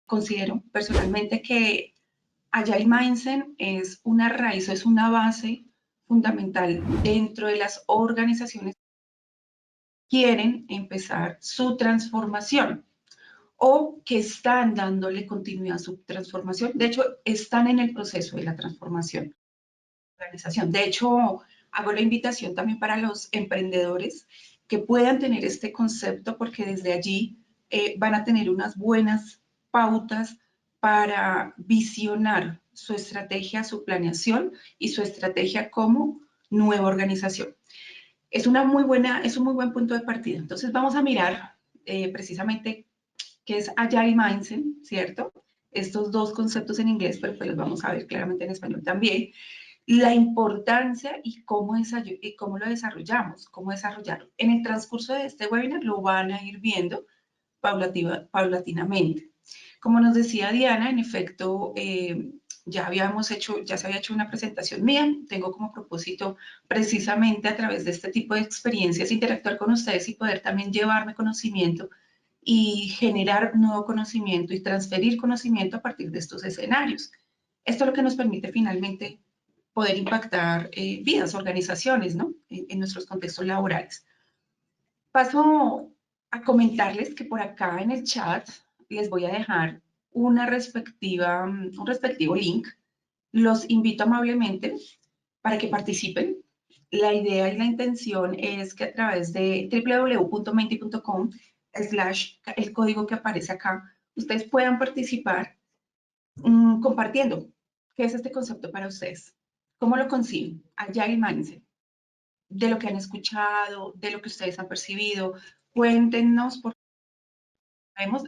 considero personalmente que Agile Mindset es una raíz, es una base fundamental dentro de las organizaciones que quieren empezar su transformación o que están dándole continuidad a su transformación. De hecho, están en el proceso de la transformación. De hecho, hago la invitación también para los emprendedores que puedan tener este concepto, porque desde allí van a tener unas buenas pautas para visionar su estrategia, su planeación y su estrategia como nueva organización. Es un muy buen punto de partida. Entonces vamos a mirar precisamente qué es Agile Mindset, ¿cierto? Estos dos conceptos en inglés, pero pues los vamos a ver claramente en español también. La importancia y cómo lo desarrollamos, cómo desarrollarlo. En el transcurso de este webinar lo van a ir viendo paulatinamente. Como nos decía Diana, en efecto, ya se había hecho una presentación mía. Tengo como propósito precisamente a través de este tipo de experiencias interactuar con ustedes y poder también llevarme conocimiento y generar nuevo conocimiento y transferir conocimiento a partir de estos escenarios. Esto es lo que nos permite finalmente poder impactar vidas, organizaciones, ¿no? En nuestros contextos laborales. Paso a comentarles que por acá en el chat les voy a dejar un respectivo link. Los invito amablemente para que participen. La idea y la intención es que a través de www.menti.com/ el código que aparece acá, ustedes puedan participar compartiendo qué es este concepto para ustedes, cómo lo conciben, Agile Mindset, de lo que han escuchado, de lo que ustedes han percibido. Cuéntenos, porque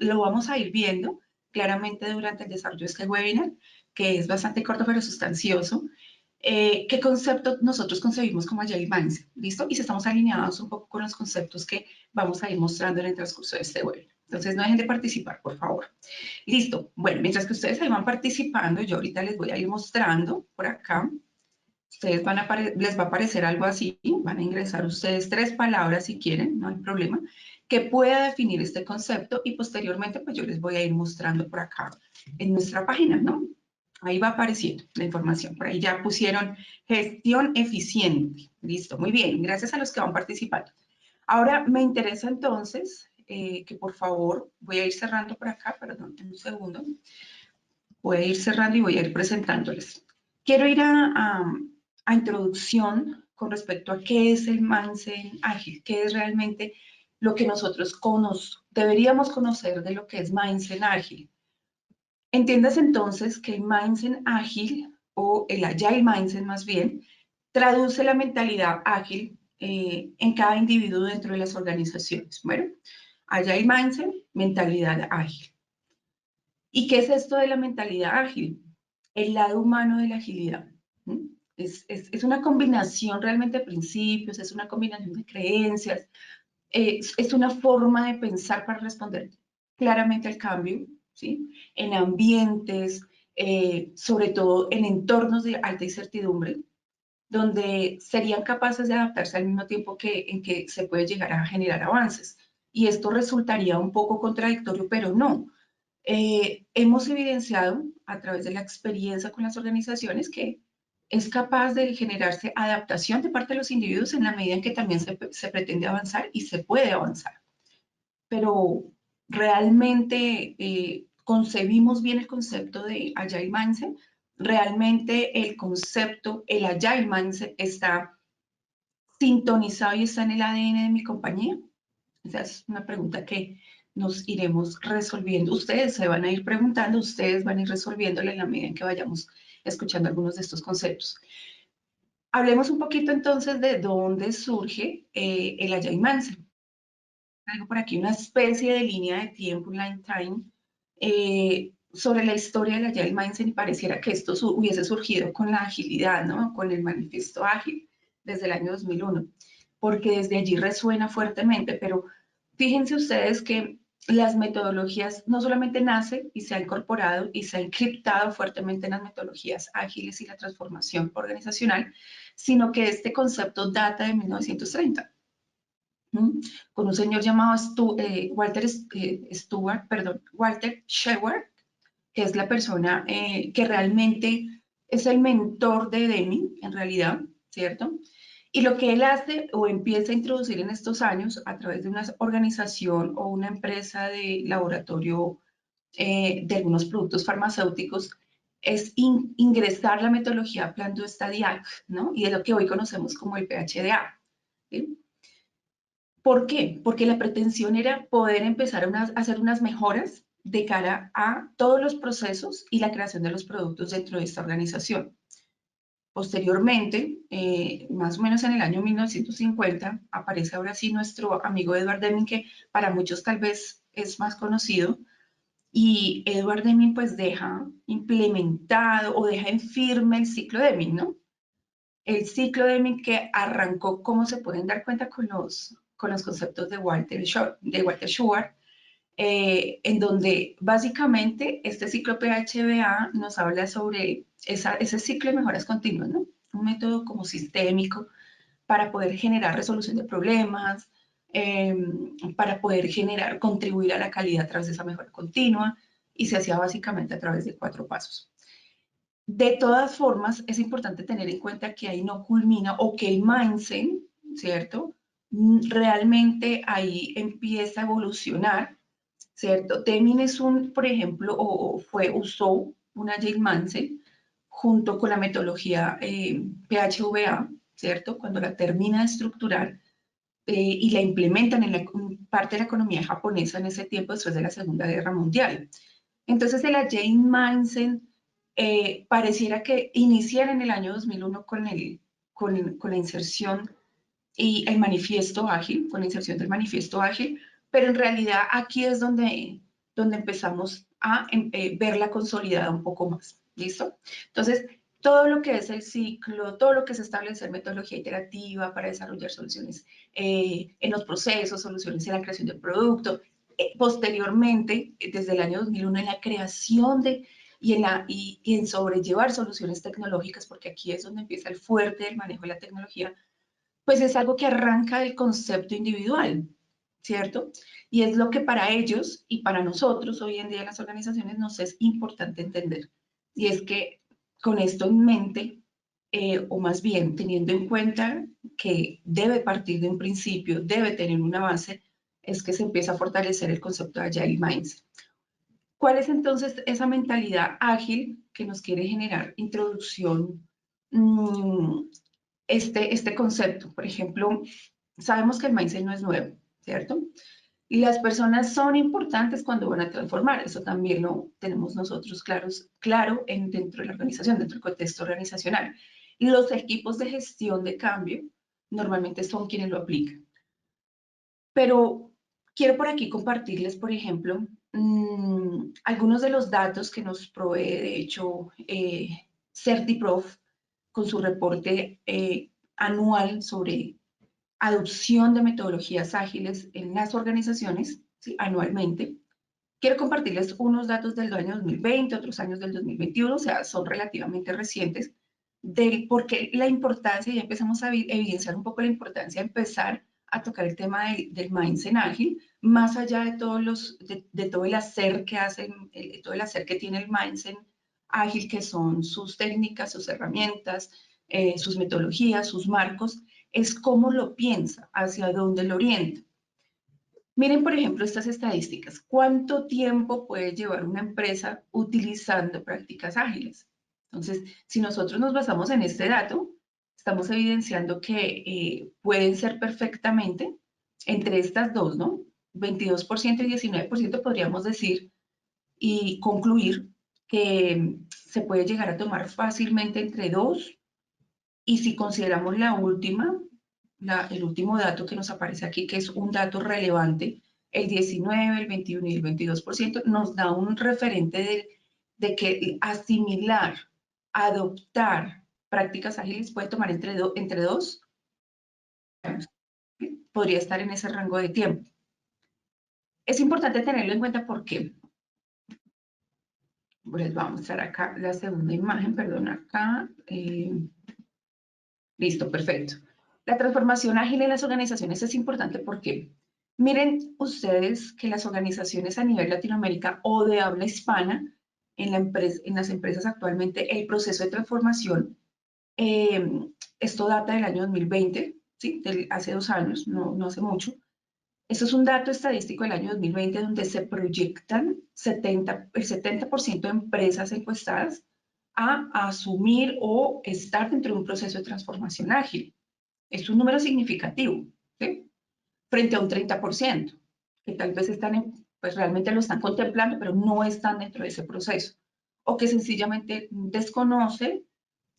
lo vamos a ir viendo claramente durante el desarrollo de este webinar, que es bastante corto pero sustancioso. ¿Qué concepto nosotros concebimos como Agile Mindset? ¿Listo? Y si estamos alineados un poco con los conceptos que vamos a ir mostrando en el transcurso de este webinar. Entonces, no dejen de participar, por favor. Listo. Bueno, mientras que ustedes ahí van participando, yo ahorita les voy a ir mostrando por acá. Ustedes les va a aparecer algo así. Van a ingresar ustedes 3 palabras si quieren, no hay problema, que pueda definir este concepto y posteriormente pues yo les voy a ir mostrando por acá en nuestra página, ¿no? Ahí va apareciendo la información. Por ahí ya pusieron gestión eficiente. Listo, muy bien. Gracias a los que van participando. Ahora me interesa entonces que por favor, voy a ir cerrando por acá, perdón, un segundo. Voy a ir cerrando y voy a ir presentándoles. Quiero ir a introducción con respecto a qué es el Mindset ágil, qué es realmente lo que nosotros deberíamos conocer de lo que es Mindset ágil. Entiendas entonces que el Mindset ágil, o el Agile Mindset más bien, traduce la mentalidad ágil en cada individuo dentro de las organizaciones. Bueno, Agile Mindset, mentalidad ágil. ¿Y qué es esto de la mentalidad ágil? El lado humano de la agilidad. Es una combinación realmente de principios, es una combinación de creencias, es una forma de pensar para responder claramente al cambio, ¿sí? En ambientes, sobre todo en entornos de alta incertidumbre, donde serían capaces de adaptarse al mismo tiempo en que se puede llegar a generar avances. Y esto resultaría un poco contradictorio, pero no. Hemos evidenciado a través de la experiencia con las organizaciones que es capaz de generarse adaptación de parte de los individuos en la medida en que también se pretende avanzar y se puede avanzar. Pero realmente concebimos bien el concepto de Agile Mindset. Realmente el Agile Mindset está sintonizado y está en el ADN de mi compañía. Esa es una pregunta que nos iremos resolviendo. Ustedes se van a ir preguntando, ustedes van a ir resolviéndole en la medida en que vayamos escuchando algunos de estos conceptos. Hablemos un poquito entonces de dónde surge el Agile Mindset. Traigo por aquí una especie de línea de tiempo, line time, sobre la historia del Agile Mindset y pareciera que esto hubiese surgido con la agilidad, ¿no? Con el manifiesto ágil desde el año 2001, porque desde allí resuena fuertemente, pero fíjense ustedes que las metodologías no solamente nacen y se ha incorporado y se ha encriptado fuertemente en las metodologías ágiles y la transformación organizacional, sino que este concepto data de 1930. Con un señor llamado Walter Sheward, que es la persona que realmente es el mentor de Deming, en realidad, ¿cierto? Y lo que él hace o empieza a introducir en estos años a través de una organización o una empresa de laboratorio de algunos productos farmacéuticos es ingresar la metodología Plan do Estadiac, ¿no? Y es lo que hoy conocemos como el PHDA. ¿Sí? ¿Por qué? Porque la pretensión era poder empezar a hacer unas mejoras de cara a todos los procesos y la creación de los productos dentro de esta organización. Posteriormente, más o menos en el año 1950, aparece ahora sí nuestro amigo Edward Deming, que para muchos tal vez es más conocido, y Edward Deming pues deja implementado o deja en firme el ciclo Deming, ¿no? El ciclo Deming que arrancó, como se pueden dar cuenta con los conceptos de Walter Schwartz, en donde básicamente este ciclo PHBA nos habla sobre ese ciclo de mejoras continuas, ¿no? Un método como sistémico para poder generar resolución de problemas, para poder contribuir a la calidad a través de esa mejora continua, y se hacía básicamente a través de 4 pasos. De todas formas, es importante tener en cuenta que ahí no culmina o que el mindset, ¿cierto? Realmente ahí empieza a evolucionar, ¿cierto? Deming es por ejemplo, usó una Agile Mindset junto con la metodología PHVA, ¿cierto? Cuando la termina de estructurar y la implementan en parte de la economía japonesa en ese tiempo después de la Segunda Guerra Mundial. Entonces el Agile Mindset pareciera que iniciara en el año 2001 con la inserción y el manifiesto ágil, con la inserción del manifiesto ágil, pero en realidad aquí es donde empezamos a verla consolidada un poco más, ¿listo? Entonces, todo lo que es el ciclo, todo lo que es establecer metodología iterativa para desarrollar soluciones en los procesos, soluciones en la creación del producto, posteriormente, desde el año 2001, en la creación y en sobrellevar soluciones tecnológicas, porque aquí es donde empieza el fuerte del manejo de la tecnología, pues es algo que arranca del concepto individual, ¿cierto? Y es lo que para ellos y para nosotros hoy en día en las organizaciones nos es importante entender. Y es que con esto en mente, o más bien teniendo en cuenta que debe partir de un principio, debe tener una base, es que se empieza a fortalecer el concepto de Agile Mindset. ¿Cuál es entonces esa mentalidad ágil que nos quiere generar introducción este concepto? Por ejemplo, sabemos que el mindset no es nuevo, ¿cierto? Y las personas son importantes cuando van a transformar. Eso también lo tenemos nosotros claro dentro de la organización, dentro del contexto organizacional. Y los equipos de gestión de cambio normalmente son quienes lo aplican. Pero quiero por aquí compartirles, por ejemplo, algunos de los datos que nos provee, de hecho, CertiProf con su reporte anual sobre adopción de metodologías ágiles en las organizaciones, ¿sí? Anualmente. Quiero compartirles unos datos del año 2020, otros años del 2021, o sea, son relativamente recientes, del por qué la importancia, ya empezamos a evidenciar un poco la importancia de empezar a tocar el tema del mindset ágil, más allá de todo el hacer que hacen, todo el hacer que tiene el mindset ágil, que son sus técnicas, sus herramientas, sus metodologías, sus marcos, es cómo lo piensa, hacia dónde lo orienta. Miren, por ejemplo, estas estadísticas. ¿Cuánto tiempo puede llevar una empresa utilizando prácticas ágiles? Entonces, si nosotros nos basamos en este dato, estamos evidenciando que pueden ser perfectamente entre estas dos, ¿no? 22% y 19% podríamos decir y concluir que se puede llegar a tomar fácilmente entre 2, y si consideramos el último dato que nos aparece aquí, que es un dato relevante, el 19, el 21 y el 22%, nos da un referente de que asimilar, adoptar prácticas ágiles puede tomar entre 2 años. Podría estar en ese rango de tiempo. Es importante tenerlo en cuenta porque, les voy a mostrar acá la segunda imagen, perdón, acá. Listo, perfecto. La transformación ágil en las organizaciones es importante porque miren ustedes que las organizaciones a nivel Latinoamérica o de habla hispana en las empresas actualmente, el proceso de transformación, esto data del año 2020, ¿sí? Hace 2 años, no hace mucho. Esto es un dato estadístico del año 2020 donde se proyectan el 70% de empresas encuestadas a asumir o estar dentro de un proceso de transformación ágil. Es un número significativo, ¿sí? Frente a un 30%, que tal vez pues realmente lo están contemplando, pero no están dentro de ese proceso, o que sencillamente desconoce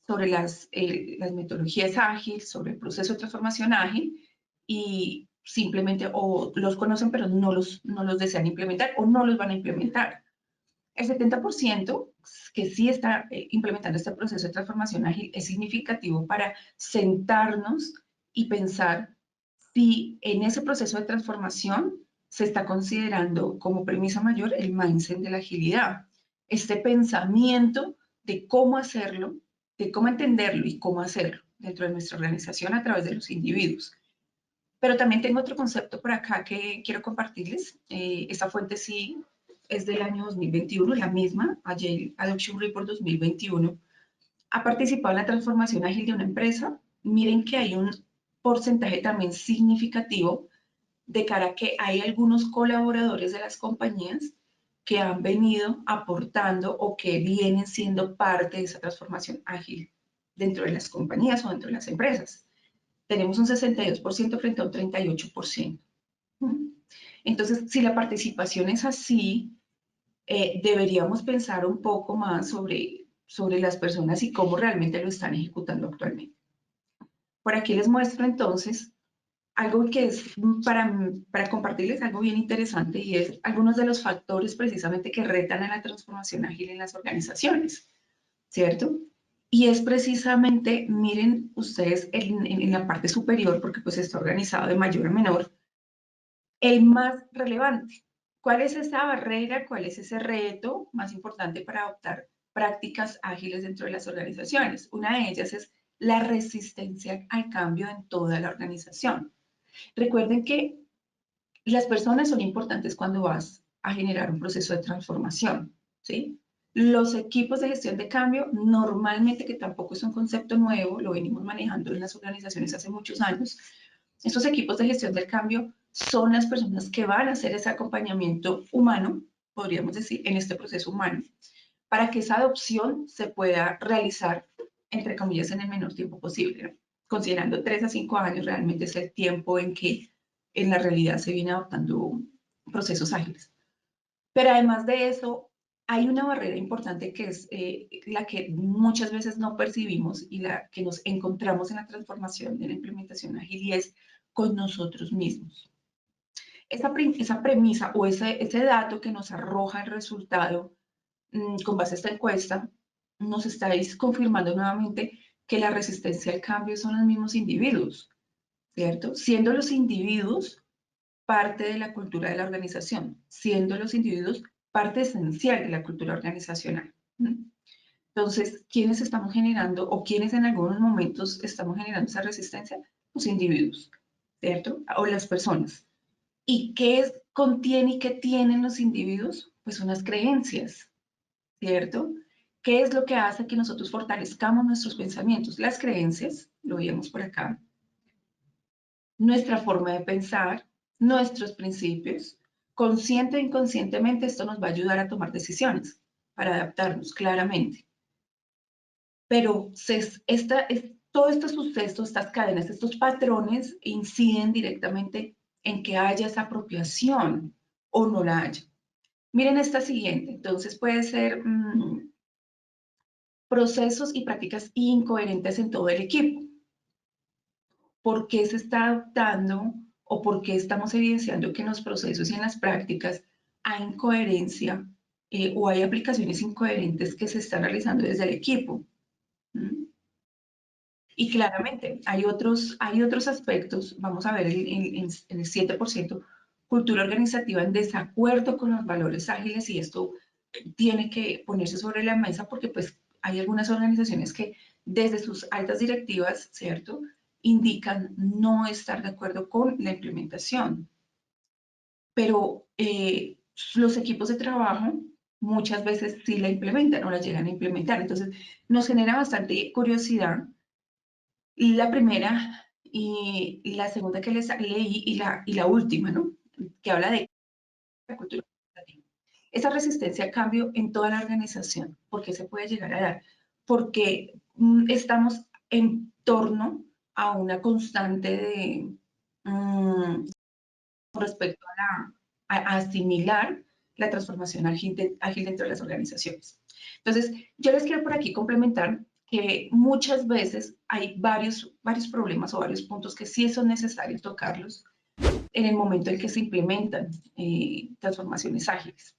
sobre las metodologías ágiles, sobre el proceso de transformación ágil, y simplemente o los conocen pero no los desean implementar o no los van a implementar. El 70% que sí está implementando este proceso de transformación ágil es significativo para sentarnos y pensar si en ese proceso de transformación se está considerando como premisa mayor el mindset de la agilidad. Este pensamiento de cómo hacerlo, de cómo entenderlo y cómo hacerlo dentro de nuestra organización a través de los individuos. Pero también tengo otro concepto por acá que quiero compartirles. Esta fuente sí es del año 2021, la misma, Agile Adoption Report 2021. Ha participado en la transformación ágil de una empresa. Miren que hay un porcentaje también significativo de cara a que hay algunos colaboradores de las compañías que han venido aportando o que vienen siendo parte de esa transformación ágil dentro de las compañías o dentro de las empresas. Tenemos un 62% frente a un 38%. Entonces, si la participación es así, deberíamos pensar un poco más sobre las personas y cómo realmente lo están ejecutando actualmente. Por aquí les muestro entonces algo que es para compartirles algo bien interesante y es algunos de los factores precisamente que retan a la transformación ágil en las organizaciones, ¿cierto? Y es precisamente, miren ustedes en la parte superior, porque pues está organizado de mayor a menor, el más relevante. ¿Cuál es esa barrera? ¿Cuál es ese reto más importante para adoptar prácticas ágiles dentro de las organizaciones? Una de ellas es la resistencia al cambio en toda la organización. Recuerden que las personas son importantes cuando vas a generar un proceso de transformación, ¿sí? Los equipos de gestión de cambio, normalmente, que tampoco es un concepto nuevo, lo venimos manejando en las organizaciones hace muchos años, estos equipos de gestión del cambio son las personas que van a hacer ese acompañamiento humano, podríamos decir, en este proceso humano, para que esa adopción se pueda realizar, entre comillas, en el menor tiempo posible, ¿no? Considerando 3 a 5 años realmente es el tiempo en que en la realidad se viene adoptando procesos ágiles. Pero además de eso, hay una barrera importante que es la que muchas veces no percibimos y la que nos encontramos en la transformación de la implementación ágil y es con nosotros mismos. Esa premisa o ese dato que nos arroja el resultado con base a esta encuesta, nos estáis confirmando nuevamente que la resistencia al cambio son los mismos individuos, ¿cierto? Siendo los individuos parte de la cultura de la organización, siendo los individuos parte esencial de la cultura organizacional. Entonces, ¿quiénes estamos generando o quiénes en algunos momentos estamos generando esa resistencia? Los individuos, ¿cierto? O las personas. ¿Y qué contiene y qué tienen los individuos? Pues unas creencias, ¿cierto? ¿Qué es lo que hace que nosotros fortalezcamos nuestros pensamientos? Las creencias, lo veíamos por acá, nuestra forma de pensar, nuestros principios. Consciente e inconscientemente esto nos va a ayudar a tomar decisiones para adaptarnos claramente. Pero todos estos sucesos, estas cadenas, estos patrones inciden directamente en que haya esa apropiación o no la haya. Miren esta siguiente, entonces puede ser procesos y prácticas incoherentes en todo el equipo. ¿Por qué se está adoptando o por qué estamos evidenciando que en los procesos y en las prácticas hay incoherencia o hay aplicaciones incoherentes que se están realizando desde el equipo? Y claramente hay otros aspectos, vamos a ver en el 7%, cultura organizativa en desacuerdo con los valores ágiles, y esto tiene que ponerse sobre la mesa porque pues hay algunas organizaciones que desde sus altas directivas, ¿cierto?, indican no estar de acuerdo con la implementación. Pero los equipos de trabajo muchas veces sí la implementan o la llegan a implementar. Entonces, nos genera bastante curiosidad. La primera y la segunda que les leí y la última, ¿no? Que habla de la cultura corporativa. Esa resistencia a cambio en toda la organización, ¿por qué se puede llegar a dar? Porque estamos en torno a una constante de respecto a asimilar la transformación ágil dentro de las organizaciones. Entonces, yo les quiero por aquí complementar que muchas veces hay varios problemas o varios puntos que sí son necesarios tocarlos en el momento en que se implementan transformaciones ágiles.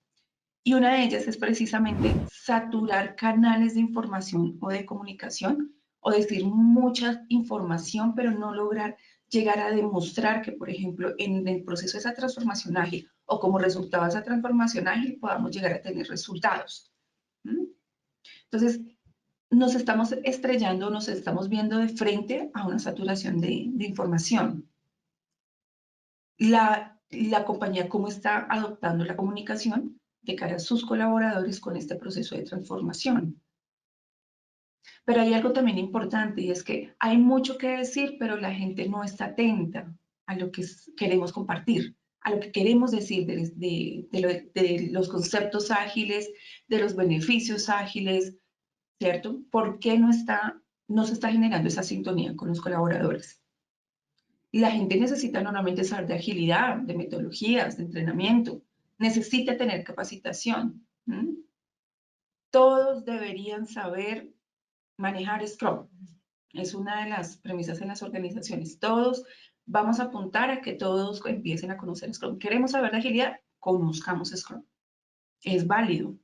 Y una de ellas es precisamente saturar canales de información o de comunicación o decir mucha información, pero no lograr llegar a demostrar que, por ejemplo, en el proceso de esa transformación ágil o como resultado de esa transformación ágil podamos llegar a tener resultados. Entonces, nos estamos estrellando, nos estamos viendo de frente a una saturación de información. La compañía, cómo está adoptando la comunicación de cara a sus colaboradores con este proceso de transformación. Pero hay algo también importante y es que hay mucho que decir, pero la gente no está atenta a lo que queremos compartir, a lo que queremos decir de los conceptos ágiles, de los beneficios ágiles, ¿cierto? ¿Por qué no se está generando esa sintonía con los colaboradores? La gente necesita normalmente saber de agilidad, de metodologías, de entrenamiento, necesita tener capacitación. Todos deberían saber manejar Scrum. Es una de las premisas en las organizaciones. Todos vamos a apuntar a que todos empiecen a conocer Scrum. ¿Queremos saber de agilidad? Conozcamos Scrum. Es válido.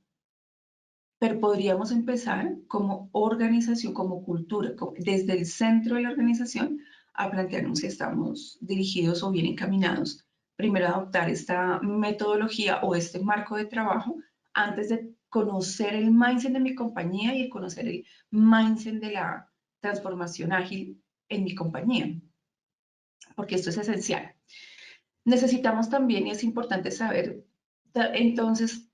Pero podríamos empezar como organización, como cultura, desde el centro de la organización, a plantearnos si estamos dirigidos o bien encaminados. Primero adoptar esta metodología o este marco de trabajo antes de conocer el mindset de mi compañía y conocer el mindset de la transformación ágil en mi compañía, porque esto es esencial. Necesitamos también, y es importante saber, entonces,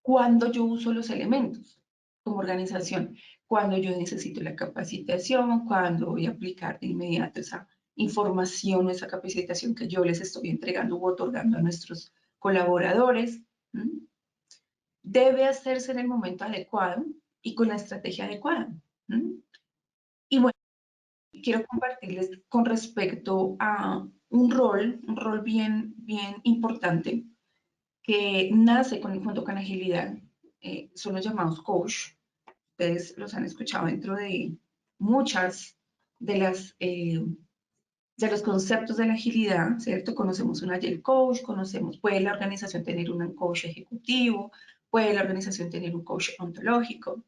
cuándo yo uso los elementos como organización, cuando yo necesito la capacitación, cuando voy a aplicar de inmediato esa información o esa capacitación que yo les estoy entregando u otorgando a nuestros colaboradores. Debe hacerse en el momento adecuado y con la estrategia adecuada. Y bueno, quiero compartirles con respecto a un rol bien importante que nace junto con agilidad, son los llamados coach. Ustedes los han escuchado dentro de muchas de los conceptos de la agilidad, ¿cierto? Conocemos un Agile Coach, puede la organización tener un coach ejecutivo, puede la organización tener un coach ontológico,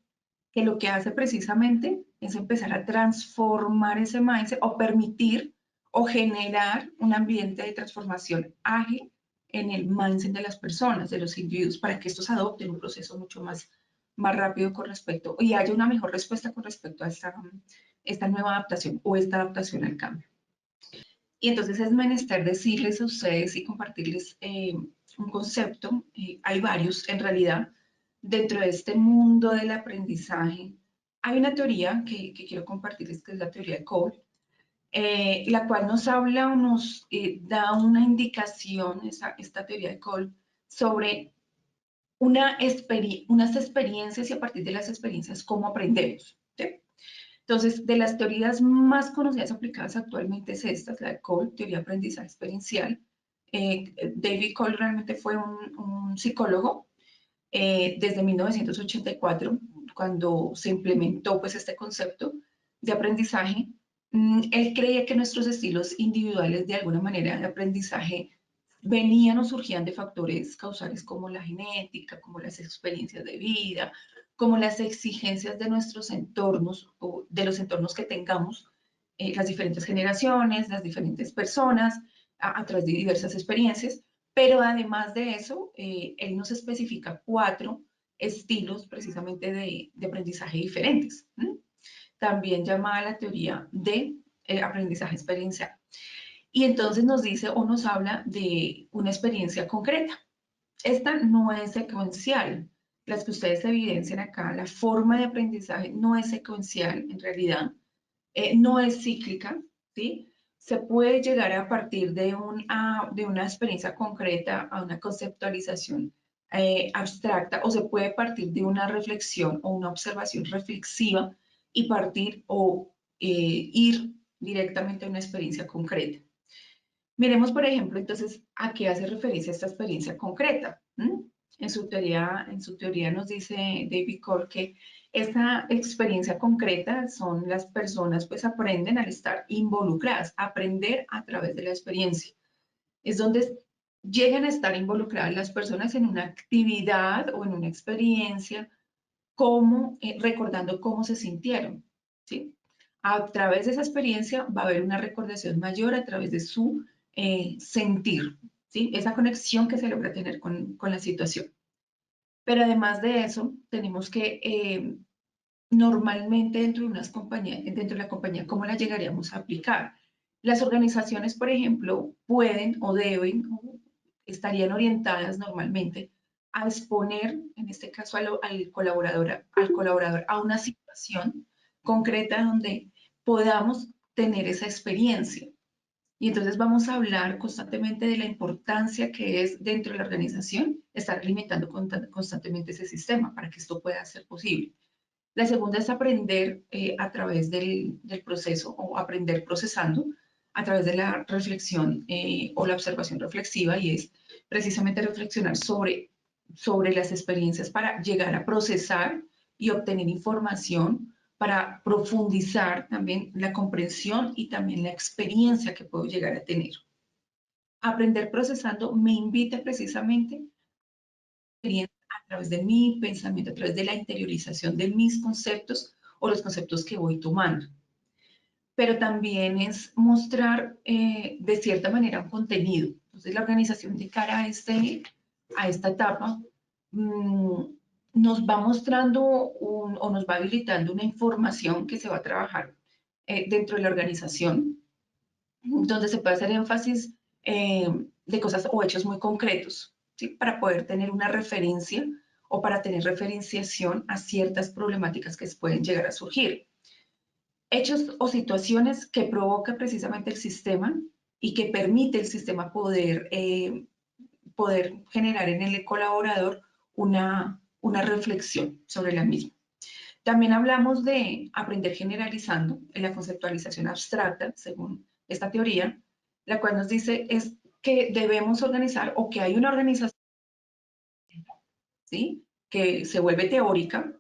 que lo que hace precisamente es empezar a transformar ese mindset o permitir o generar un ambiente de transformación ágil en el mindset de las personas, de los individuos, para que estos adopten un proceso mucho más rápido con respecto y haya una mejor respuesta con respecto a esta nueva adaptación o esta adaptación al cambio. Y entonces es menester decirles a ustedes y compartirles un concepto, hay varios en realidad, dentro de este mundo del aprendizaje. Hay una teoría que quiero compartirles, que es la teoría de Cole, la cual nos habla o nos da una indicación, esta teoría de Cole, sobre unas experiencias y a partir de las experiencias cómo aprendemos. ¿Sí? Entonces, de las teorías más conocidas aplicadas actualmente es esta, la de Cole, teoría de aprendizaje experiencial. David Cole realmente fue un psicólogo desde 1984, cuando se implementó pues, este concepto de aprendizaje. Él creía que nuestros estilos individuales de alguna manera de aprendizaje venían o surgían de factores causales como la genética, como las experiencias de vida, como las exigencias de nuestros entornos o de los entornos que tengamos, las diferentes generaciones, las diferentes personas, a través de diversas experiencias, pero además de eso, él nos especifica 4 estilos precisamente de aprendizaje diferentes, también llamada la teoría de aprendizaje experiencial. Y entonces nos dice o nos habla de una experiencia concreta. Esta no es secuencial, las que ustedes evidencian acá, la forma de aprendizaje no es secuencial en realidad, no es cíclica, ¿sí? Se puede llegar a partir de una experiencia concreta a una conceptualización abstracta, o se puede partir de una reflexión o una observación reflexiva y partir o ir directamente a una experiencia concreta. Miremos, por ejemplo, entonces, a qué hace referencia esta experiencia concreta. En su teoría nos dice David Cole que esta experiencia concreta son las personas, pues aprenden al estar involucradas, aprender a través de la experiencia. Es donde llegan a estar involucradas las personas en una actividad o en una experiencia, como, recordando cómo se sintieron, ¿sí? A través de esa experiencia va a haber una recordación mayor a través de su sentir, ¿sí? Esa conexión que se logra tener con la situación. Pero además de eso, tenemos que normalmente dentro de unas compañías, dentro de la compañía, ¿cómo la llegaríamos a aplicar? Las organizaciones, por ejemplo, pueden o deben, o estarían orientadas normalmente a exponer, en este caso al colaborador a una situación concreta donde podamos tener esa experiencia. Y entonces vamos a hablar constantemente de la importancia que es dentro de la organización estar alimentando constantemente ese sistema para que esto pueda ser posible. La segunda es aprender a través del proceso o aprender procesando a través de la reflexión o la observación reflexiva, y es precisamente reflexionar sobre las experiencias para llegar a procesar y obtener información para profundizar también la comprensión y también la experiencia que puedo llegar a tener. Aprender procesando me invita precisamente a través de mi pensamiento, a través de la interiorización de mis conceptos o los conceptos que voy tomando. Pero también es mostrar de cierta manera un contenido. Entonces la organización de cara a esta etapa nos va mostrando o nos va habilitando una información que se va a trabajar dentro de la organización, donde se puede hacer énfasis de cosas o hechos muy concretos, ¿sí? Para poder tener una referencia o para tener referenciación a ciertas problemáticas que pueden llegar a surgir. Hechos o situaciones que provoca precisamente el sistema y que permite el sistema poder generar en el colaborador una reflexión sobre la misma. También hablamos de aprender generalizando en la conceptualización abstracta, según esta teoría, la cual nos dice es que debemos organizar o que hay una organización, ¿sí? Que se vuelve teórica,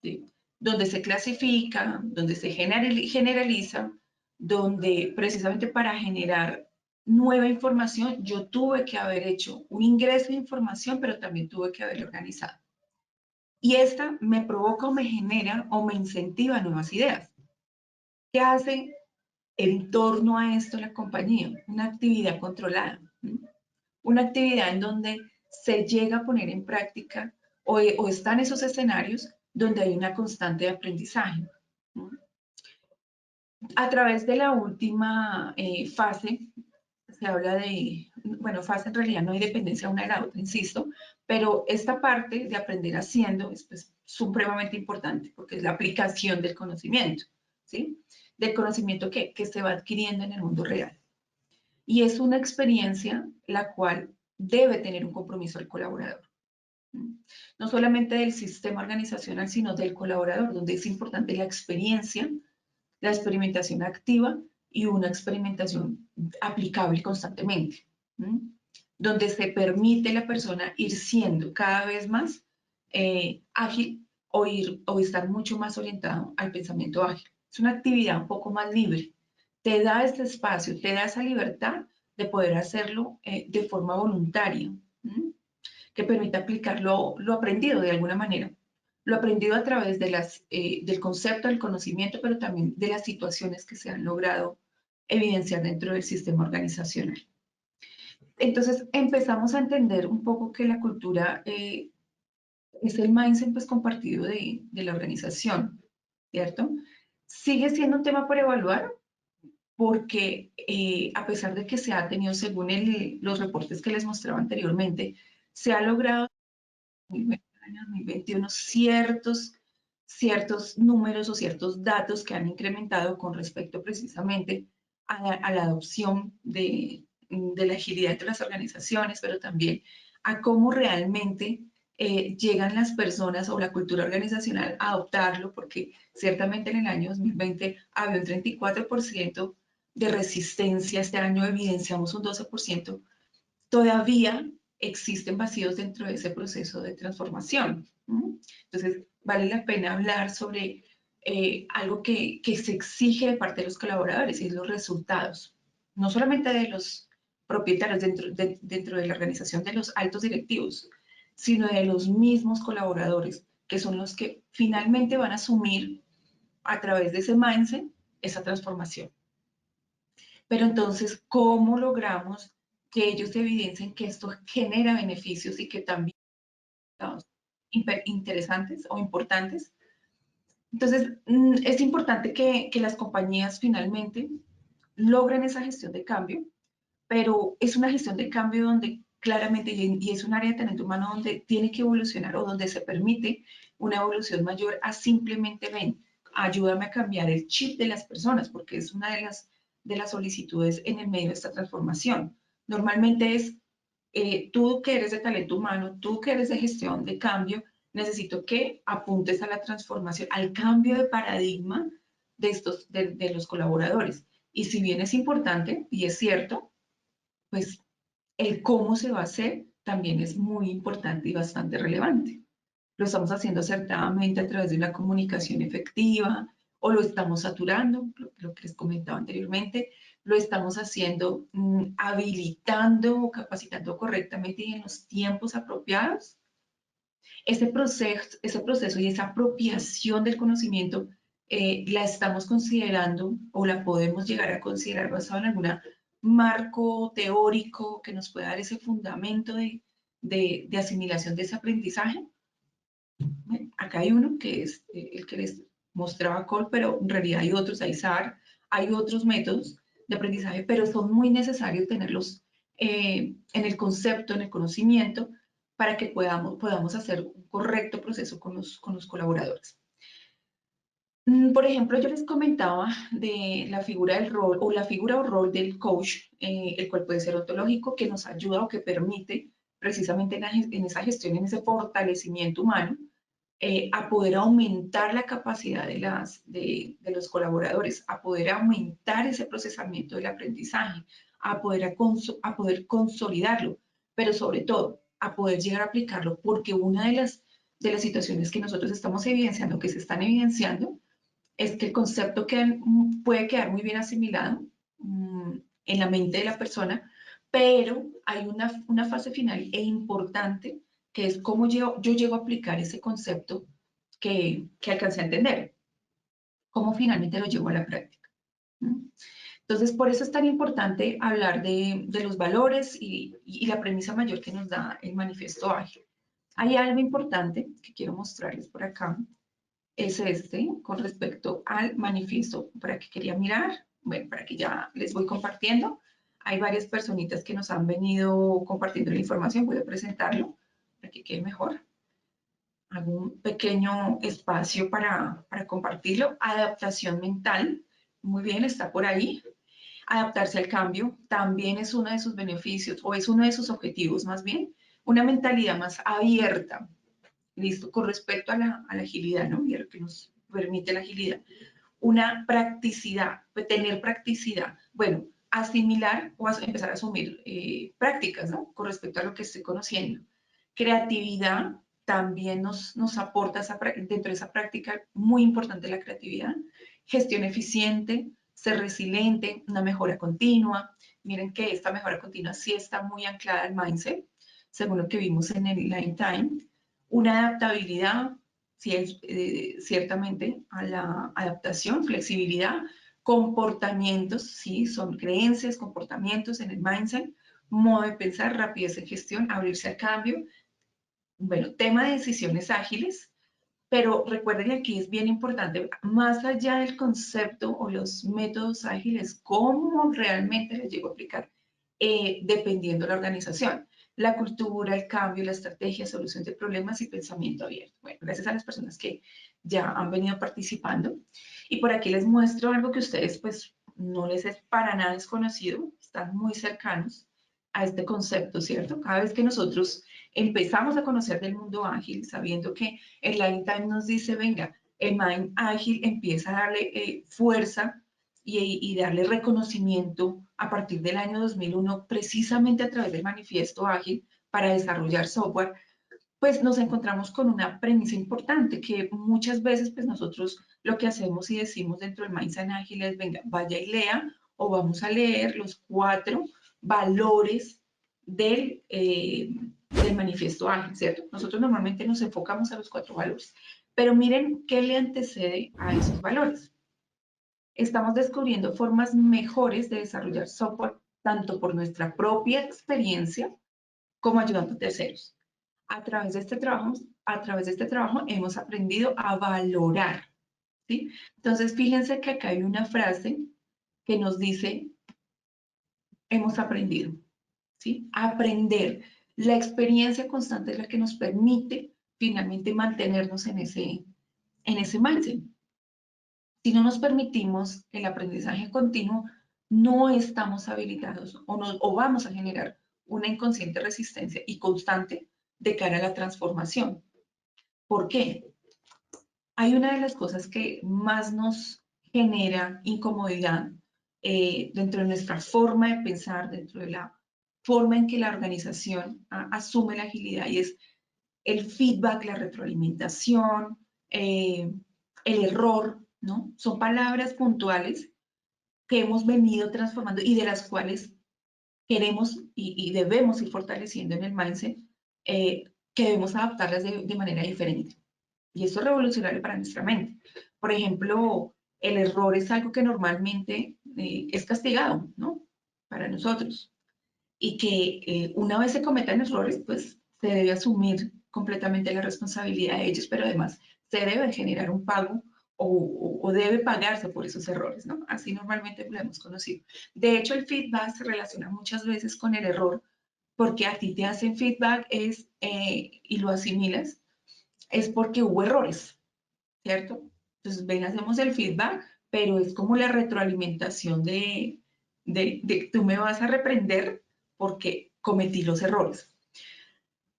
¿sí? Donde se clasifica, donde se generaliza, donde precisamente para generar nueva información yo tuve que haber hecho un ingreso de información, pero también tuve que haber organizado. Y esta me provoca o me genera o me incentiva nuevas ideas. ¿Qué hace en torno a esto la compañía? Una actividad controlada. Una actividad en donde se llega a poner en práctica o están esos escenarios donde hay una constante de aprendizaje. A través de la última fase, se habla de, bueno, fase en realidad no hay dependencia una de la otra, insisto, pero esta parte de aprender haciendo es pues, supremamente importante porque es la aplicación del conocimiento, ¿sí? Del conocimiento que se va adquiriendo en el mundo real. Y es una experiencia la cual debe tener un compromiso del colaborador. No solamente del sistema organizacional, sino del colaborador, donde es importante la experiencia, la experimentación activa y una experimentación aplicable constantemente, donde se permite a la persona ir siendo cada vez más ágil o estar mucho más orientado al pensamiento ágil. Es una actividad un poco más libre. Te da este espacio, te da esa libertad de poder hacerlo de forma voluntaria, que permite aplicar lo aprendido de alguna manera. Lo aprendido a través del concepto, del conocimiento, pero también de las situaciones que se han logrado evidenciar dentro del sistema organizacional. Entonces empezamos a entender un poco que la cultura es el mindset pues, compartido de la organización, ¿cierto? Sigue siendo un tema por evaluar porque a pesar de que se ha tenido, según los reportes que les mostraba anteriormente, se ha logrado año 2021 ciertos números o ciertos datos que han incrementado con respecto precisamente a la adopción de la agilidad entre las organizaciones, pero también a cómo realmente llegan las personas o la cultura organizacional a adoptarlo, porque ciertamente en el año 2020 había un 34% de resistencia, este año evidenciamos un 12%, todavía existen vacíos dentro de ese proceso de transformación. Entonces, vale la pena hablar sobre algo que se exige de parte de los colaboradores y es los resultados, no solamente de los propietarios dentro de la organización de los altos directivos, sino de los mismos colaboradores, que son los que finalmente van a asumir a través de ese mindset esa transformación. Pero entonces, ¿cómo logramos que ellos evidencien que esto genera beneficios y que también son interesantes o importantes? Entonces, es importante que las compañías finalmente logren esa gestión de cambio, pero es una gestión de cambio donde claramente, y es un área de talento humano donde tiene que evolucionar o donde se permite una evolución mayor a simplemente, ven, ayúdame a cambiar el chip de las personas, porque es una de las solicitudes en el medio de esta transformación. Normalmente es, tú que eres de talento humano, tú que eres de gestión de cambio, necesito que apuntes a la transformación, al cambio de paradigma de los colaboradores. Y si bien es importante, y es cierto, pues el cómo se va a hacer también es muy importante y bastante relevante. Lo estamos haciendo acertadamente a través de una comunicación efectiva o lo estamos saturando, lo que les comentaba anteriormente, lo estamos haciendo habilitando o capacitando correctamente y en los tiempos apropiados. Ese proceso y esa apropiación del conocimiento la estamos considerando o la podemos llegar a considerar basado en algún marco teórico que nos pueda dar ese fundamento de asimilación de ese aprendizaje. Acá hay uno que es el que les mostraba Cole, pero en realidad hay otros, hay SAR, hay otros métodos de aprendizaje, pero son muy necesarios tenerlos en el concepto, en el conocimiento, para que podamos hacer un correcto proceso con los colaboradores. Por ejemplo, yo les comentaba de la figura del rol o la figura o rol del coach, el cual puede ser ontológico, que nos ayuda o que permite precisamente en esa gestión, en ese fortalecimiento humano, a poder aumentar la capacidad de los colaboradores, a poder aumentar ese procesamiento del aprendizaje, a poder consolidarlo, pero sobre todo a poder llegar a aplicarlo, porque una de las situaciones que nosotros estamos evidenciando, que se están evidenciando, es que el concepto puede quedar muy bien asimilado en la mente de la persona, pero hay una fase final e importante que es cómo yo llego a aplicar ese concepto que alcancé a entender, cómo finalmente lo llevo a la práctica. Entonces, por eso es tan importante hablar de los valores y la premisa mayor que nos da el manifiesto ágil. Hay algo importante que quiero mostrarles por acá, es este, con respecto al manifiesto. ¿Para qué quería mirar? Bueno, para que ya les voy compartiendo. Hay varias personitas que nos han venido compartiendo la información. Voy a presentarlo para que quede mejor. Hago un pequeño espacio para compartirlo. Adaptación mental. Muy bien, está por ahí. Adaptarse al cambio también es uno de sus beneficios o es uno de sus objetivos más bien. Una mentalidad más abierta. Listo, con respecto a la agilidad, ¿no? Y a lo que nos permite la agilidad. Una practicidad, tener practicidad. Bueno, asimilar o empezar a asumir prácticas, ¿no? Con respecto a lo que estoy conociendo. Creatividad también nos aporta dentro de esa práctica, muy importante la creatividad. Gestión eficiente, ser resiliente, una mejora continua. Miren que esta mejora continua sí está muy anclada al mindset, según lo que vimos en el Line Time. Una adaptabilidad, ciertamente, a la adaptación, flexibilidad, comportamientos, sí, son creencias, comportamientos en el mindset, modo de pensar, rapidez en gestión, abrirse al cambio. Bueno, tema de decisiones ágiles, pero recuerden que aquí es bien importante, más allá del concepto o los métodos ágiles, cómo realmente les llego a aplicar, dependiendo de la organización. la cultura, el cambio, la estrategia, solución de problemas y pensamiento abierto. Bueno, gracias a las personas que ya han venido participando. Y por aquí les muestro algo que ustedes pues no les es para nada desconocido, están muy cercanos a este concepto, ¿cierto? Cada vez que nosotros empezamos a conocer del mundo ágil, sabiendo que el Lean Time nos dice, venga, el Mind Ágil empieza a darle fuerza y darle reconocimiento a partir del año 2001, precisamente a través del manifiesto ágil para desarrollar software, pues nos encontramos con una premisa importante que muchas veces pues nosotros lo que hacemos y decimos dentro del Mindset Ágil es, venga, vaya y lea o vamos a leer los 4 valores del manifiesto ágil, ¿cierto? Nosotros normalmente nos enfocamos a los 4 valores, pero miren qué le antecede a esos valores. Estamos descubriendo formas mejores de desarrollar software, tanto por nuestra propia experiencia como ayudando a terceros. A través de este trabajo hemos aprendido a valorar, ¿sí? Entonces, fíjense que acá hay una frase que nos dice, hemos aprendido, ¿sí? Aprender. La experiencia constante es la que nos permite finalmente mantenernos en ese mindset. Si no nos permitimos el aprendizaje continuo, no estamos habilitados o vamos a generar una inconsciente resistencia y constante de cara a la transformación. ¿Por qué? Hay una de las cosas que más nos genera incomodidad dentro de nuestra forma de pensar, dentro de la forma en que la organización asume la agilidad y es el feedback, la retroalimentación, el error, ¿no? Son palabras puntuales que hemos venido transformando y de las cuales queremos y debemos ir fortaleciendo en el mindset, que debemos adaptarlas de manera diferente. Y esto es revolucionario para nuestra mente. Por ejemplo, el error es algo que normalmente es castigado, ¿no? Para nosotros. Y que una vez se cometan errores, pues se debe asumir completamente la responsabilidad de ellos, pero además se debe generar un pago o debe pagarse por esos errores, ¿no? Así normalmente lo hemos conocido. De hecho, el feedback se relaciona muchas veces con el error, porque a ti te hacen feedback y lo asimilas, es porque hubo errores, ¿cierto? Entonces, ven, hacemos el feedback, pero es como la retroalimentación de tú me vas a reprender porque cometí los errores.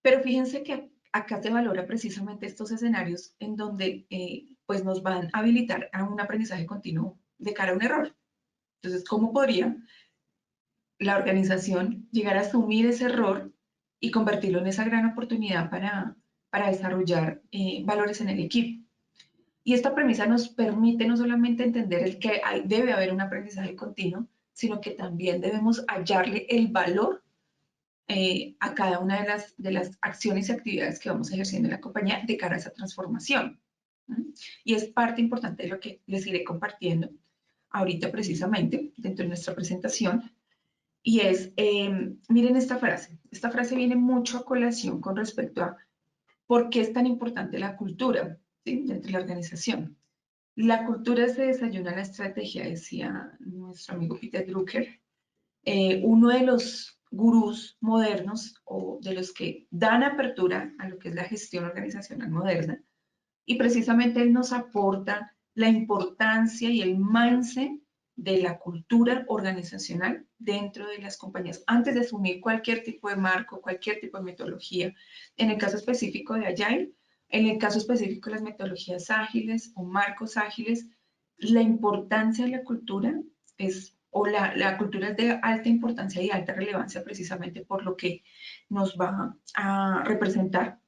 Pero fíjense que acá se valora precisamente estos escenarios en donde pues nos van a habilitar a un aprendizaje continuo de cara a un error. Entonces, ¿cómo podría la organización llegar a asumir ese error y convertirlo en esa gran oportunidad para desarrollar valores en el equipo? Y esta premisa nos permite no solamente entender el que debe haber un aprendizaje continuo, sino que también debemos hallarle el valor a cada una de las acciones y actividades que vamos ejerciendo en la compañía de cara a esa transformación. Y es parte importante de lo que les iré compartiendo ahorita precisamente dentro de nuestra presentación. Y es, miren esta frase. Esta frase viene mucho a colación con respecto a por qué es tan importante la cultura, ¿sí?, dentro de la organización. La cultura se desayuna la estrategia, decía nuestro amigo Peter Drucker. Uno de los gurús modernos o de los que dan apertura a lo que es la gestión organizacional moderna, y precisamente él nos aporta la importancia y el mindset de la cultura organizacional dentro de las compañías, antes de asumir cualquier tipo de marco, cualquier tipo de metodología. En el caso específico de Agile, en el caso específico de las metodologías ágiles o marcos ágiles, la importancia de la cultura la cultura es de alta importancia y alta relevancia precisamente por lo que nos va a representar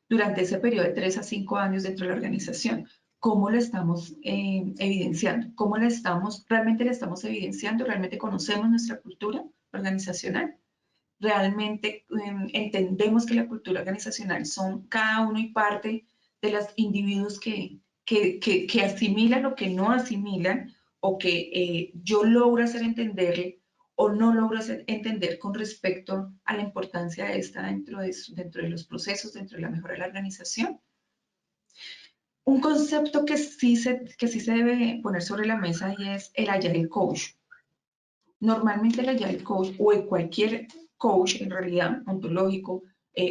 durante ese periodo de 3 a 5 años dentro de la organización. ¿Cómo lo estamos evidenciando? ¿Cómo realmente la estamos evidenciando? ¿Realmente conocemos nuestra cultura organizacional? ¿Realmente entendemos que la cultura organizacional son cada uno y parte de los individuos que asimilan o que no asimilan o que yo logro hacer entenderle o no logro hacer entender con respecto a la importancia de esta dentro de los procesos, dentro de la mejora de la organización? Un concepto que sí se debe poner sobre la mesa y es el Agile Coach. Normalmente el Agile Coach o en cualquier coach, en realidad, ontológico.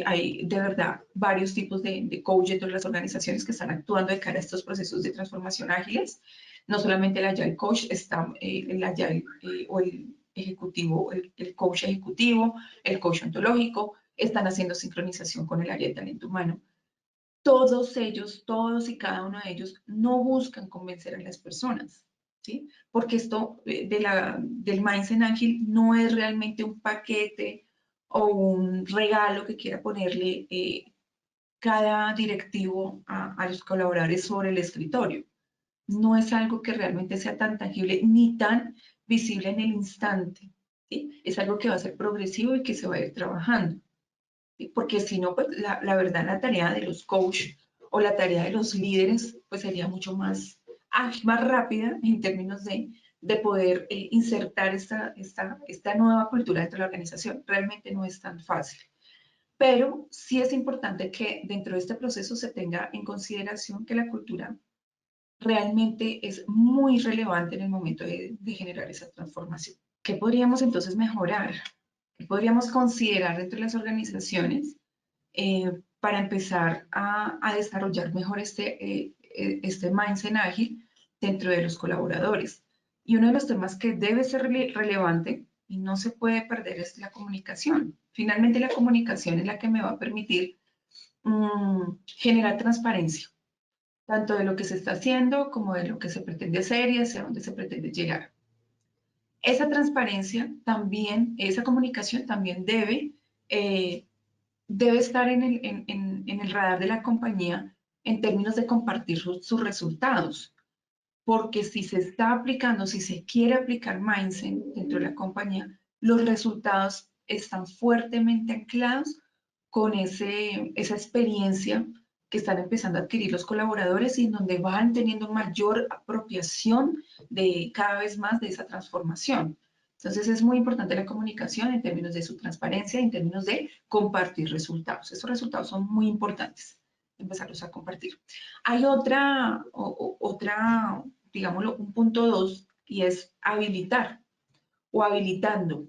Hay de verdad varios tipos de coach dentro de las organizaciones que están actuando de cara a estos procesos de transformación ágiles. No solamente el Agile Coach, está el Agile o el ejecutivo, el coach ejecutivo, el coach ontológico, están haciendo sincronización con el área de talento humano. Todos ellos, todos y cada uno de ellos, no buscan convencer a las personas, ¿sí? Porque esto del Mindset Ágil no es realmente un paquete o un regalo que quiera ponerle cada directivo a los colaboradores sobre el escritorio. No es algo que realmente sea tan tangible ni tan visible en el instante, ¿sí? Es algo que va a ser progresivo y que se va a ir trabajando. ¿Sí? Porque si no, pues la verdad, la tarea de los coaches o la tarea de los líderes, pues sería mucho más ágil, más rápida en términos de poder insertar esta nueva cultura dentro de la organización. Realmente no es tan fácil. Pero sí es importante que dentro de este proceso se tenga en consideración que la cultura realmente es muy relevante en el momento de generar esa transformación. ¿Qué podríamos entonces mejorar? ¿Qué podríamos considerar dentro de las organizaciones para empezar a desarrollar mejor este mindset ágil dentro de los colaboradores? Y uno de los temas que debe ser relevante y no se puede perder es la comunicación. Finalmente, la comunicación es la que me va a permitir generar transparencia, tanto de lo que se está haciendo como de lo que se pretende hacer y hacia dónde se pretende llegar. Esa transparencia también, esa comunicación también debe estar en el radar de la compañía en términos de compartir sus resultados. Porque si se está aplicando, si se quiere aplicar Mindset dentro de la compañía, los resultados están fuertemente anclados con esa experiencia que están empezando a adquirir los colaboradores y en donde van teniendo mayor apropiación de cada vez más de esa transformación. Entonces es muy importante la comunicación en términos de su transparencia, en términos de compartir resultados. Esos resultados son muy importantes, empezarlos a compartir. Hay otra, digámoslo, un punto 2, y es habilitar o habilitando.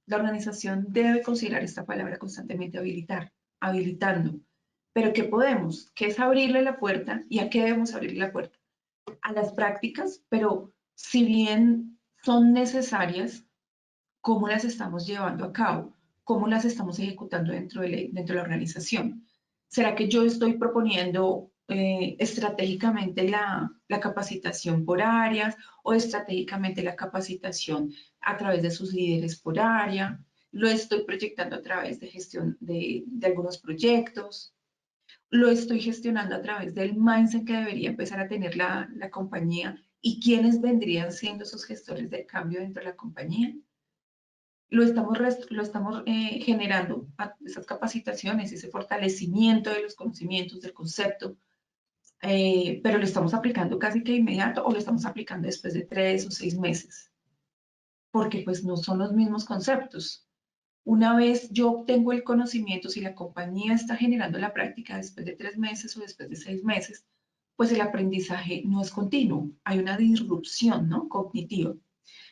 La organización debe considerar esta palabra constantemente, habilitar, habilitando. Pero ¿qué podemos? ¿Qué es abrirle la puerta? ¿Y a qué debemos abrirle la puerta? A las prácticas, pero si bien son necesarias, ¿cómo las estamos llevando a cabo? ¿Cómo las estamos ejecutando dentro de la organización? ¿Será que yo estoy proponiendo estratégicamente la capacitación por áreas o estratégicamente la capacitación a través de sus líderes por área? ¿Lo estoy proyectando a través de gestión de algunos proyectos? ¿Lo estoy gestionando a través del mindset que debería empezar a tener la compañía? ¿Y quiénes vendrían siendo esos gestores de cambio dentro de la compañía? Lo estamos generando a esas capacitaciones, ese fortalecimiento de los conocimientos, del concepto, pero lo estamos aplicando casi que inmediato o lo estamos aplicando después de 3 o 6 meses, porque pues no son los mismos conceptos. Una vez yo obtengo el conocimiento, si la compañía está generando la práctica después de 3 meses o después de 6 meses, pues el aprendizaje no es continuo, hay una disrupción, ¿no?, cognitiva.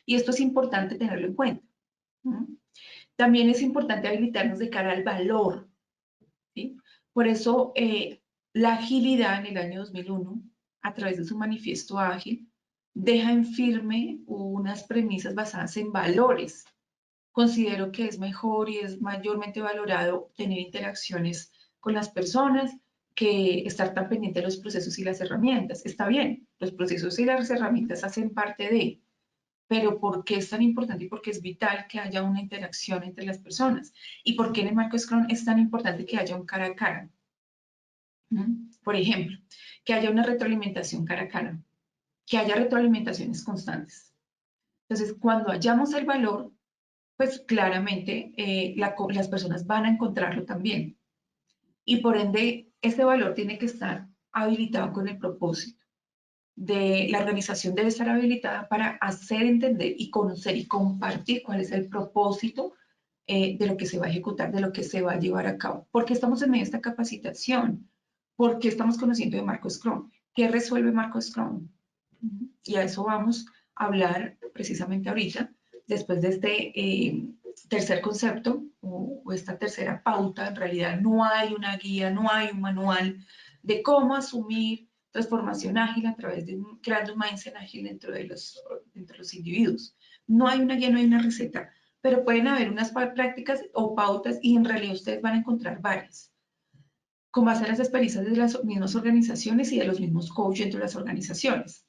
Y esto es importante tenerlo en cuenta. También es importante habilitarnos de cara al valor, ¿sí? Por eso, la agilidad en el año 2001, a través de su manifiesto ágil, deja en firme unas premisas basadas en valores. Considero que es mejor y es mayormente valorado tener interacciones con las personas que estar tan pendiente de los procesos y las herramientas. Está bien, los procesos y las herramientas hacen parte de, pero ¿por qué es tan importante y por qué es vital que haya una interacción entre las personas? ¿Y por qué en el marco Scrum es tan importante que haya un cara a cara? Por ejemplo, que haya una retroalimentación cara a cara, que haya retroalimentaciones constantes. Entonces, cuando hallamos el valor, pues claramente las personas van a encontrarlo también. Y por ende, ese valor tiene que estar habilitado con el propósito. La organización debe estar habilitada para hacer entender y conocer y compartir cuál es el propósito de lo que se va a ejecutar, de lo que se va a llevar a cabo. ¿Por qué estamos en medio de esta capacitación? ¿Por qué estamos conociendo de Marco Scrum? ¿Qué resuelve Marco Scrum? Y a eso vamos a hablar precisamente ahorita, después de tercer concepto o esta tercera pauta, en realidad no hay una guía, no hay un manual de cómo asumir transformación ágil a través de creando un mindset ágil dentro de los individuos. No hay una guía, no hay una receta, pero pueden haber unas prácticas o pautas y en realidad ustedes van a encontrar varias, con base en las experiencias de las mismas organizaciones y de los mismos coaches dentro de las organizaciones.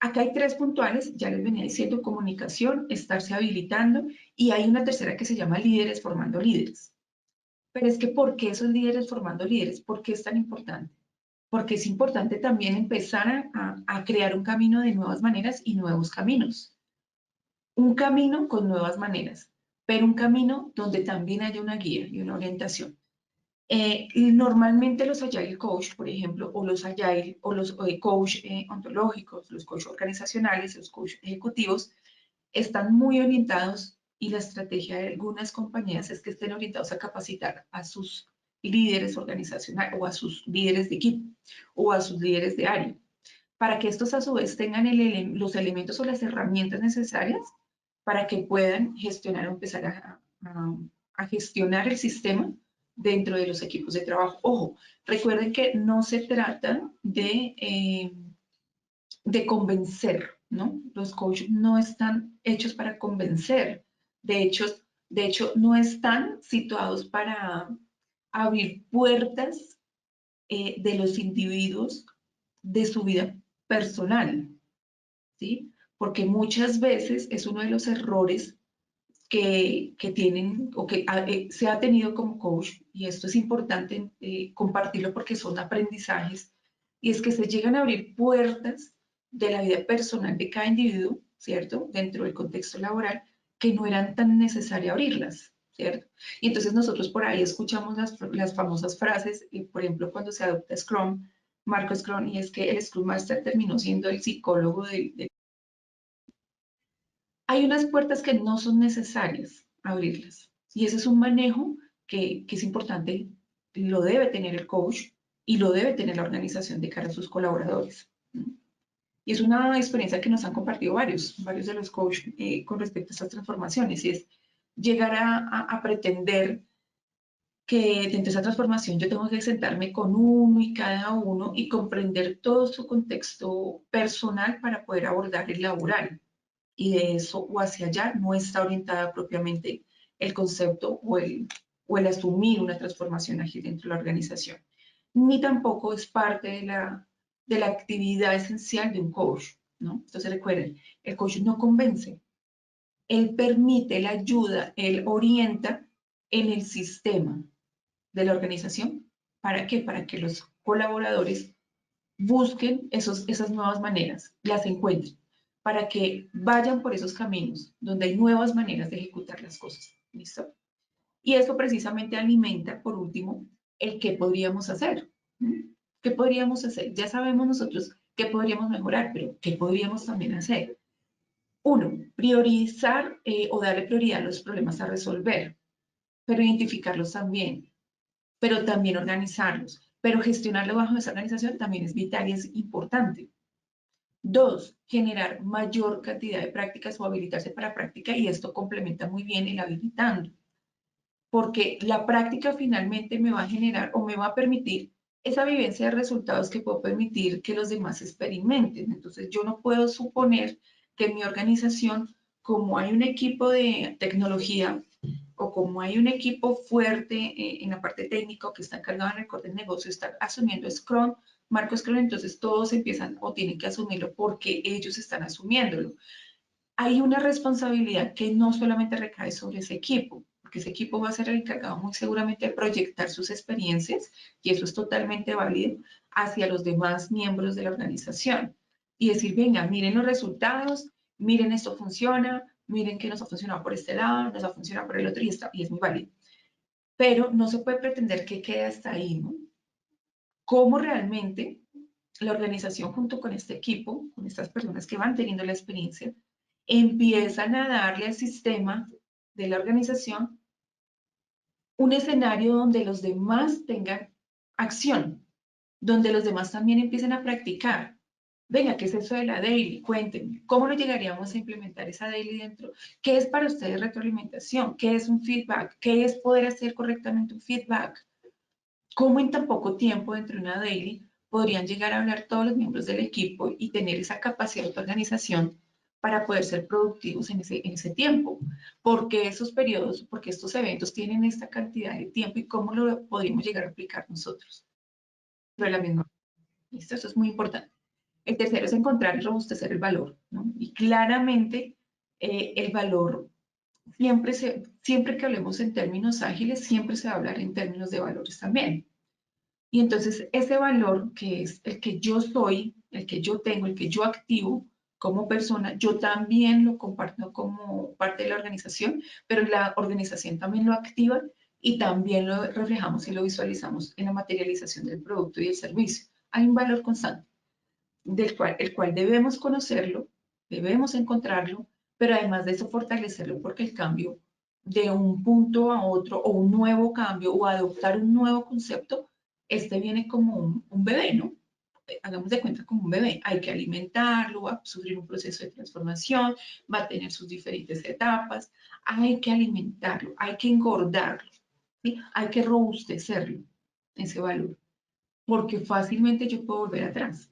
Acá hay tres puntuales, ya les venía diciendo, comunicación, estarse habilitando, y hay una tercera que se llama líderes formando líderes. Pero es que, ¿por qué esos líderes formando líderes? ¿Por qué es tan importante? Porque es importante también empezar a crear un camino de nuevas maneras y nuevos caminos. Un camino con nuevas maneras, pero un camino donde también haya una guía y una orientación. Normalmente los Agile Coach, por ejemplo, o los Agile, o los Coach ontológicos, los Coach organizacionales, los Coach ejecutivos, están muy orientados y la estrategia de algunas compañías es que estén orientados a capacitar a sus líderes organizacionales o a sus líderes de equipo o a sus líderes de área, para que estos a su vez tengan los elementos o las herramientas necesarias para que puedan gestionar o empezar a gestionar el sistema dentro de los equipos de trabajo. Ojo, recuerden que no se trata de convencer, ¿no? Los coaches no están hechos para convencer. De hecho, no están situados para abrir puertas de los individuos de su vida personal, ¿sí? Porque muchas veces es uno de los errores que tienen o que se ha tenido como coach, y esto es importante compartirlo porque son aprendizajes, y es que se llegan a abrir puertas de la vida personal de cada individuo, ¿cierto? Dentro del contexto laboral, que no eran tan necesarias abrirlas, ¿cierto? Y entonces nosotros por ahí escuchamos las famosas frases, por ejemplo, cuando se adopta Scrum, Marco Scrum, y es que el Scrum Master terminó siendo el psicólogo del. Hay unas puertas que no son necesarias abrirlas. Y ese es un manejo que es importante, lo debe tener el coach y lo debe tener la organización de cara a sus colaboradores. Y es una experiencia que nos han compartido varios de los coaches con respecto a estas transformaciones, y es llegar a pretender que dentro de esa transformación yo tengo que sentarme con uno y cada uno y comprender todo su contexto personal para poder abordar el laboral, y de eso o hacia allá no está orientada propiamente el concepto o el asumir una transformación ágil dentro de la organización. Ni tampoco es parte de la actividad esencial de un coach, ¿no? Entonces recuerden, el coach no convence, él permite, él ayuda, él orienta en el sistema de la organización. ¿Para qué? Para que los colaboradores busquen esas nuevas maneras, las encuentren, para que vayan por esos caminos donde hay nuevas maneras de ejecutar las cosas. ¿Listo? Y eso precisamente alimenta, por último, el qué podríamos hacer. ¿Qué podríamos hacer? Ya sabemos nosotros qué podríamos mejorar, pero ¿qué podríamos también hacer? Uno, priorizar o darle prioridad a los problemas a resolver, pero identificarlos también, pero también organizarlos. Pero gestionarlo bajo esa organización también es vital y es importante. Dos, generar mayor cantidad de prácticas o habilitarse para práctica, y esto complementa muy bien el habilitando, porque la práctica finalmente me va a generar o me va a permitir esa vivencia de resultados que puedo permitir que los demás experimenten. Entonces yo no puedo suponer que en mi organización, como hay un equipo de tecnología o como hay un equipo fuerte en la parte técnica que está encargado en el core del negocio, está asumiendo Scrum, Marco Scrum, entonces todos empiezan o tienen que asumirlo porque ellos están asumiéndolo. Hay una responsabilidad que no solamente recae sobre ese equipo, porque ese equipo va a ser el encargado muy seguramente de proyectar sus experiencias, y eso es totalmente válido, hacia los demás miembros de la organización. Y decir, venga, miren los resultados, miren esto funciona, miren que nos ha funcionado por este lado, nos ha funcionado por el otro, y es muy válido. Pero no se puede pretender que quede hasta ahí, ¿no? ¿Cómo realmente la organización junto con este equipo, con estas personas que van teniendo la experiencia, empiezan a darle al sistema de la organización un escenario donde los demás tengan acción, donde los demás también empiecen a practicar? Venga, ¿qué es eso de la daily? Cuéntenme, ¿cómo lo llegaríamos a implementar esa daily dentro? ¿Qué es para ustedes retroalimentación? ¿Qué es un feedback? ¿Qué es poder hacer correctamente un feedback? ¿Cómo en tan poco tiempo dentro de una daily podrían llegar a hablar todos los miembros del equipo y tener esa capacidad de organización para poder ser productivos en ese tiempo? ¿Por qué esos periodos, porque estos eventos tienen esta cantidad de tiempo y cómo lo podríamos llegar a aplicar nosotros? Pero la misma, ¿listo? Eso es muy importante. El tercero es encontrar y robustecer el valor, ¿no? Y claramente el valor, siempre que hablemos en términos ágiles, siempre se va a hablar en términos de valores también. Y entonces ese valor que es el que yo soy, el que yo tengo, el que yo activo como persona, yo también lo comparto como parte de la organización, pero la organización también lo activa y también lo reflejamos y lo visualizamos en la materialización del producto y el servicio. Hay un valor constante el cual debemos conocerlo, debemos encontrarlo, pero además de eso fortalecerlo porque el cambio de un punto a otro o un nuevo cambio o adoptar un nuevo concepto, este viene como un bebé, ¿no? Hagamos de cuenta como un bebé, hay que alimentarlo, va a sufrir un proceso de transformación, va a tener sus diferentes etapas, hay que alimentarlo, hay que engordarlo, ¿sí? Hay que robustecerlo, ese valor, porque fácilmente yo puedo volver atrás,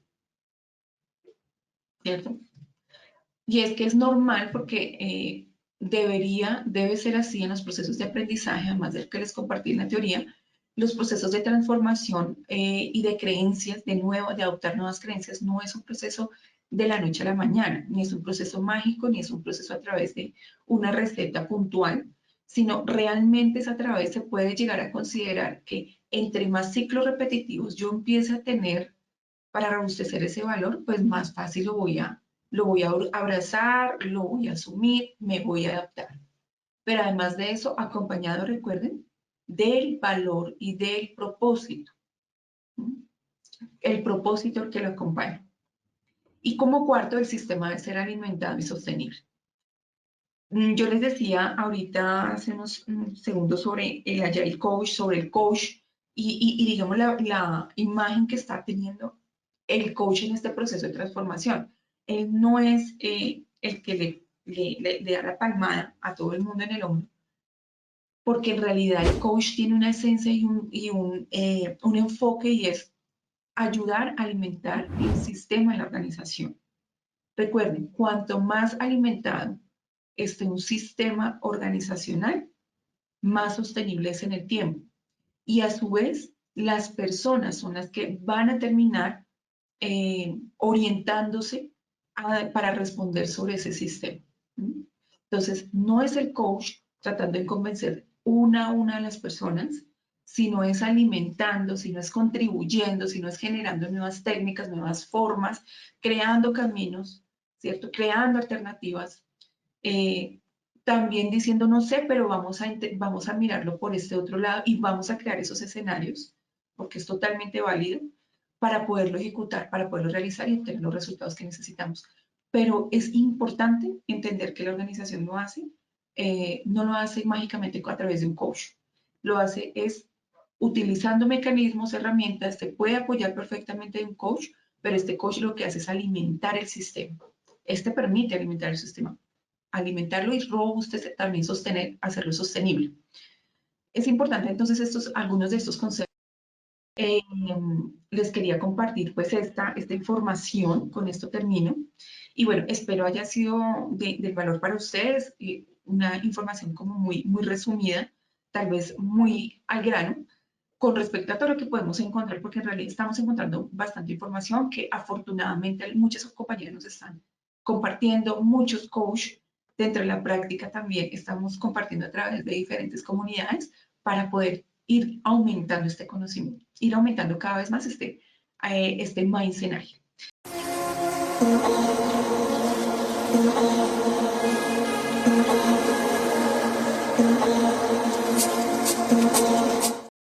¿cierto? Y es que es normal porque debe ser así en los procesos de aprendizaje, además del que les compartí en la teoría, los procesos de transformación y de creencias, de nuevo, de adoptar nuevas creencias, no es un proceso de la noche a la mañana, ni es un proceso mágico, ni es un proceso a través de una receta puntual, sino realmente es a través, se puede llegar a considerar que entre más ciclos repetitivos yo empiece a tener para robustecer ese valor, pues más fácil lo voy a abrazar, lo voy a asumir, me voy a adaptar. Pero además de eso, acompañado, recuerden, del valor y del propósito. El propósito que lo acompaña. Y como cuarto, el sistema debe ser alimentado y sostenible. Yo les decía ahorita hace unos segundos sobre el Agile Coach, sobre el coach y digamos la imagen que está teniendo el coach en este proceso de transformación. Él no es el que le da la palmada a todo el mundo en el hombro, porque en realidad el coach tiene una esencia un enfoque y es ayudar a alimentar el sistema de la organización. Recuerden, cuanto más alimentado esté un sistema organizacional, más sostenible es en el tiempo. Y a su vez, las personas son las que van a terminar orientándose para responder sobre ese sistema. Entonces, no es el coach tratando de convencer una a una de las personas, sino es alimentando, sino es contribuyendo, sino es generando nuevas técnicas, nuevas formas, creando caminos, ¿cierto? Creando alternativas. También diciendo, no sé, pero vamos a mirarlo por este otro lado y vamos a crear esos escenarios, porque es totalmente válido para poderlo ejecutar, para poderlo realizar y obtener los resultados que necesitamos. Pero es importante entender que la organización no lo hace mágicamente a través de un coach. Lo hace es utilizando mecanismos, herramientas, se puede apoyar perfectamente de un coach, pero este coach lo que hace es alimentar el sistema. Este permite alimentar el sistema, alimentarlo y robustecer, también hacerlo sostenible. Es importante entonces algunos de estos conceptos. Les quería compartir pues esta información, con esto termino. Y bueno, espero haya sido del valor para ustedes, una información como muy resumida, tal vez muy al grano, con respecto a todo lo que podemos encontrar, porque en realidad estamos encontrando bastante información que afortunadamente muchas compañeras nos están compartiendo, muchos coach dentro de la práctica también estamos compartiendo a través de diferentes comunidades para poder ir aumentando este conocimiento, ir aumentando cada vez más este mindset ágil.